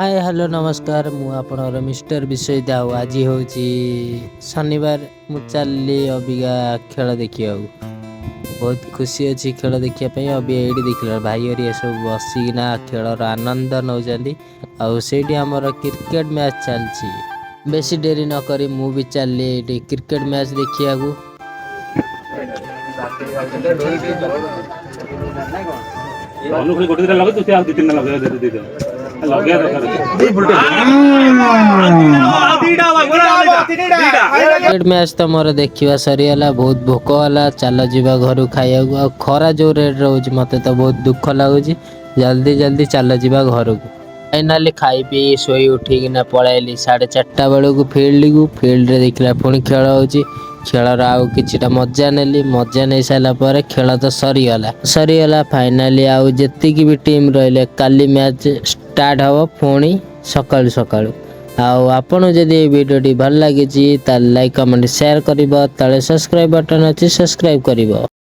Hi hello नमस्कार मु आपणर mister विषय दाऊ आज हूँ शनिवार मु चलि अबिका खेल देखिया बहुत खुशी अच्छी खेल देखापी अभी ये देखल भाई हरिया सब बसिकिना खेलर आनंद नौकरी आमर क्रिकेट मैच चलती बेसी डेरी नक मु भी चलि क्रिकेट मैच देखिया मैच तो मोर देखा सरीगला बहुत भोक है चल जा घर खाया खरा जो रेट रोज मत तो बहुत दुख लगुच जल्दी जल्दी चल जा घर को फाइनाली खाई पी शोई उठिकिना पलैली 4:30 बेलू फील्ड रे देखला पुणी खेल होची खेलर आउ किछिटा मजा नेली मजा नहीं सारा पर खेल तो सरीगला फाइनाली आउ जेतिकी भी टीम रहिले काली मैच स्टार्ट हबो पुणी सकाळु सकाळु आउ आपण जदि वीडियो भल लगी लाइक कमेंट शेयर करिवो तळे सब्सक्राइब बटन अछि सब्सक्राइब करिवो।